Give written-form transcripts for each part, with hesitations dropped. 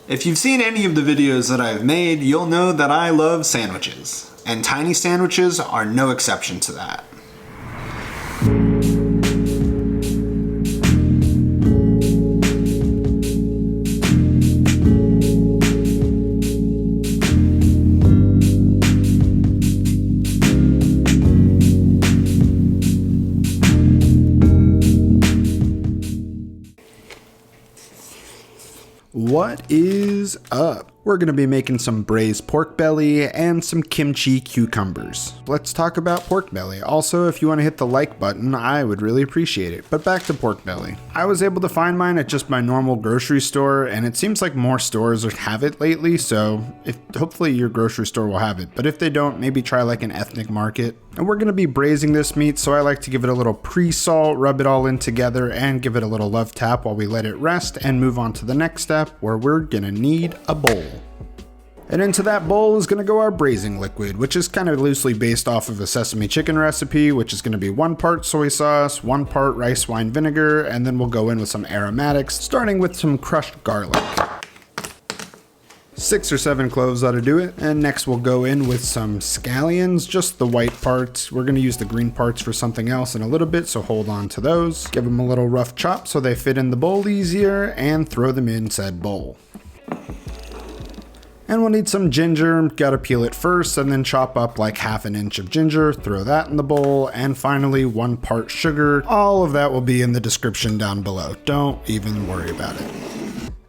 If you've seen any of the videos that I've made, you'll know that I love sandwiches, and tiny sandwiches are no exception to that. What is up? We're gonna be making some braised pork belly and some kimchi cucumbers. Let's talk about pork belly. Also, if you want to hit the like button, I would really appreciate it. But back to pork belly. I was able to find mine at just my normal grocery store, and it seems like more stores have it lately, so hopefully your grocery store will have it. But if they don't, maybe try like an ethnic market. And we're gonna be braising this meat, so I like to give it a little pre-salt, rub it all in together, and give it a little love tap while we let it rest and move on to the next step, where we're gonna need a bowl. And into that bowl is going to go our braising liquid, which is kind of loosely based off of a sesame chicken recipe, which is going to be 1 part soy sauce, 1 part rice wine vinegar, and then we'll go in with some aromatics, starting with some crushed garlic. 6 or 7 cloves ought to do it. And next we'll go in with some scallions, just the white parts. We're going to use the green parts for something else in a little bit, so hold on to those. Give them a little rough chop so they fit in the bowl easier, and throw them in said bowl. And we'll need some ginger, gotta peel it first, and then chop up like 1/2 inch of ginger, throw that in the bowl, and finally 1 part sugar. All of that will be in the description down below. Don't even worry about it.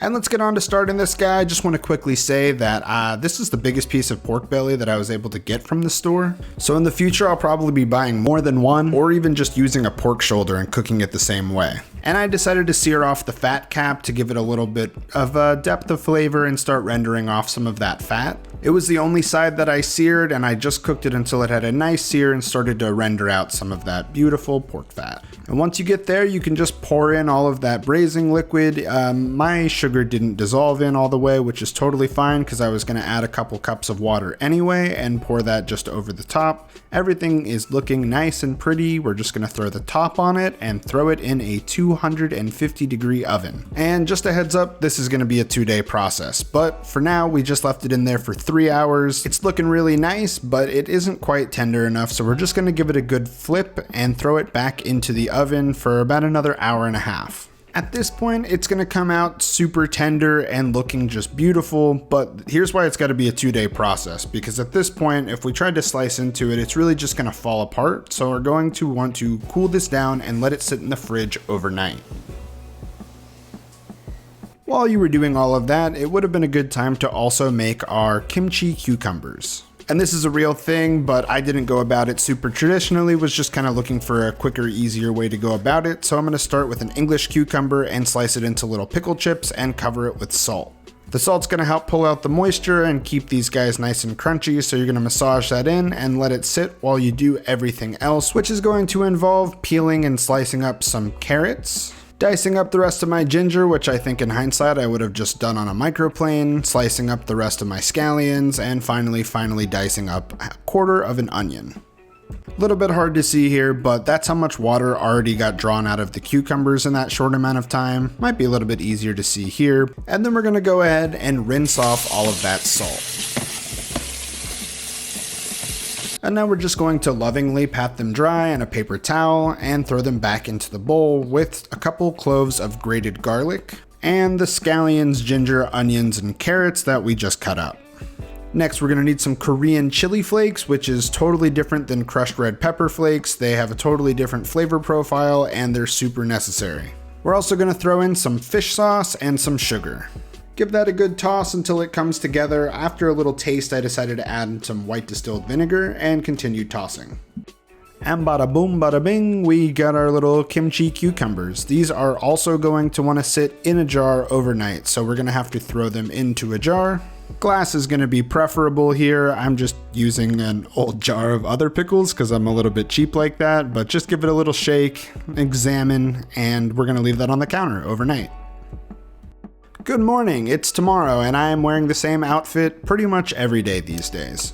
And let's get on to starting this guy. I just want to quickly say that this is the biggest piece of pork belly that I was able to get from the store. So in the future, I'll probably be buying more than one, or even just using a pork shoulder and cooking it the same way. And I decided to sear off the fat cap to give it a little bit of a depth of flavor and start rendering off some of that fat. It was the only side that I seared, and I just cooked it until it had a nice sear and started to render out some of that beautiful pork fat. And once you get there, you can just pour in all of that braising liquid. My sugar didn't dissolve in all the way, which is totally fine because I was going to add a couple cups of water anyway and pour that just over the top. Everything is looking nice and pretty. We're just going to throw the top on it and throw it in a 250-degree oven. And just a heads up, this is going to be a 2-day process, but for now we just left it in there for 3 hours. It's looking really nice, but it isn't quite tender enough, so we're just going to give it a good flip and throw it back into the oven for about another 1.5 hours. At this point, it's going to come out super tender and looking just beautiful, but here's why it's got to be a 2-day process, because at this point, if we tried to slice into it, it's really just going to fall apart, so we're going to want to cool this down and let it sit in the fridge overnight. While you were doing all of that, it would have been a good time to also make our kimchi cucumbers. And this is a real thing, but I didn't go about it super traditionally, was just kind of looking for a quicker, easier way to go about it. So I'm going to start with an English cucumber and slice it into little pickle chips and cover it with salt. The salt's going to help pull out the moisture and keep these guys nice and crunchy, so you're going to massage that in and let it sit while you do everything else, which is going to involve peeling and slicing up some carrots, dicing up the rest of my ginger, which I think in hindsight I would have just done on a microplane, slicing up the rest of my scallions, and finally dicing up 1/4 of an onion. A little bit hard to see here, but that's how much water already got drawn out of the cucumbers in that short amount of time. Might be a little bit easier to see here. And then we're going to go ahead and rinse off all of that salt. And now we're just going to lovingly pat them dry in a paper towel and throw them back into the bowl with a couple cloves of grated garlic and the scallions, ginger, onions, and carrots that we just cut up. Next, we're going to need some Korean chili flakes, which is totally different than crushed red pepper flakes. They have a totally different flavor profile and they're super necessary. We're also going to throw in some fish sauce and some sugar. Give that a good toss until it comes together. After a little taste, I decided to add some white distilled vinegar and continued tossing. And bada boom, bada bing, we got our little kimchi cucumbers. These are also going to want to sit in a jar overnight, so we're going to have to throw them into a jar. Glass is going to be preferable here. I'm just using an old jar of other pickles because I'm a little bit cheap like that, but just give it a little shake, examine, and we're going to leave that on the counter overnight. Good morning, it's tomorrow, and I am wearing the same outfit pretty much every day these days.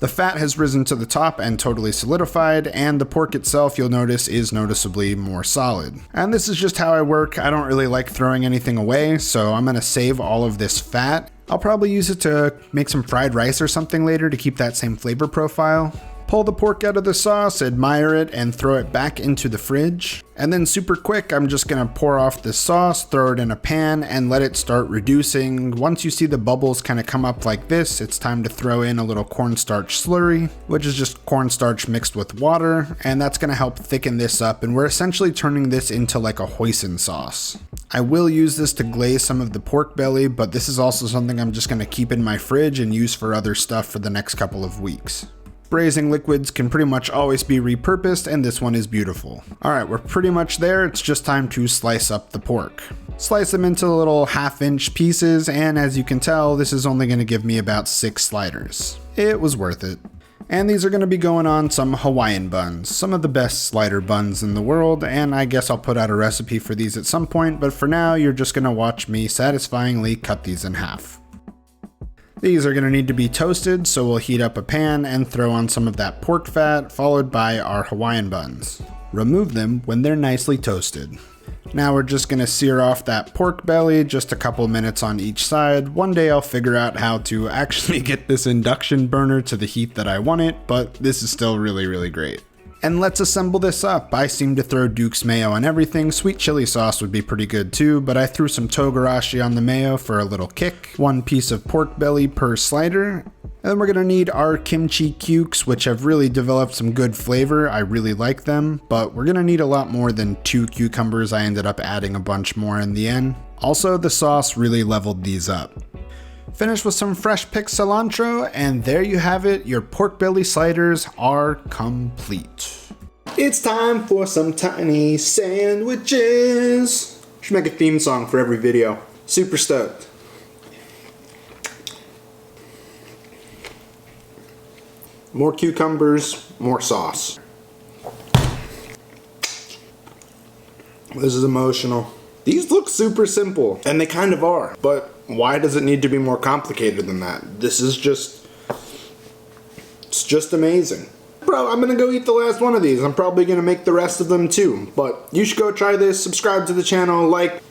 The fat has risen to the top and totally solidified, and the pork itself, you'll notice, is noticeably more solid. And this is just how I work. I don't really like throwing anything away, so I'm gonna save all of this fat. I'll probably use it to make some fried rice or something later to keep that same flavor profile. Pull the pork out of the sauce, admire it, and throw it back into the fridge. And then super quick, I'm just gonna pour off the sauce, throw it in a pan, and let it start reducing. Once you see the bubbles kind of come up like this, it's time to throw in a little cornstarch slurry, which is just cornstarch mixed with water, and that's gonna help thicken this up, and we're essentially turning this into like a hoisin sauce. I will use this to glaze some of the pork belly, but this is also something I'm just gonna keep in my fridge and use for other stuff for the next couple of weeks. Braising liquids can pretty much always be repurposed, and this one is beautiful. Alright, we're pretty much there. It's just time to slice up the pork. Slice them into little 1/2-inch pieces, and as you can tell, this is only going to give me about 6 sliders. It was worth it. And these are going to be going on some Hawaiian buns, some of the best slider buns in the world, and I guess I'll put out a recipe for these at some point, but for now, you're just going to watch me satisfyingly cut these in half. These are going to need to be toasted, so we'll heat up a pan and throw on some of that pork fat, followed by our Hawaiian buns. Remove them when they're nicely toasted. Now we're just going to sear off that pork belly, just a couple minutes on each side. One day I'll figure out how to actually get this induction burner to the heat that I want it, but this is still really great. And let's assemble this up. I seem to throw Duke's mayo on everything. Sweet chili sauce would be pretty good too, but I threw some togarashi on the mayo for a little kick. 1 piece of pork belly per slider. And then we're gonna need our kimchi cukes, which have really developed some good flavor. I really like them, but we're gonna need a lot more than 2 cucumbers. I ended up adding a bunch more in the end. Also, the sauce really leveled these up. Finish with some fresh picked cilantro, and there you have it. Your pork belly sliders are complete. It's time for some tiny sandwiches. Should make a theme song for every video. Super stoked. More cucumbers, more sauce. This is emotional. These look super simple, and they kind of are, but why does it need to be more complicated than that? This is just, it's just amazing. Bro, I'm gonna go eat the last one of these. I'm probably gonna make the rest of them too, but you should go try this, subscribe to the channel, like,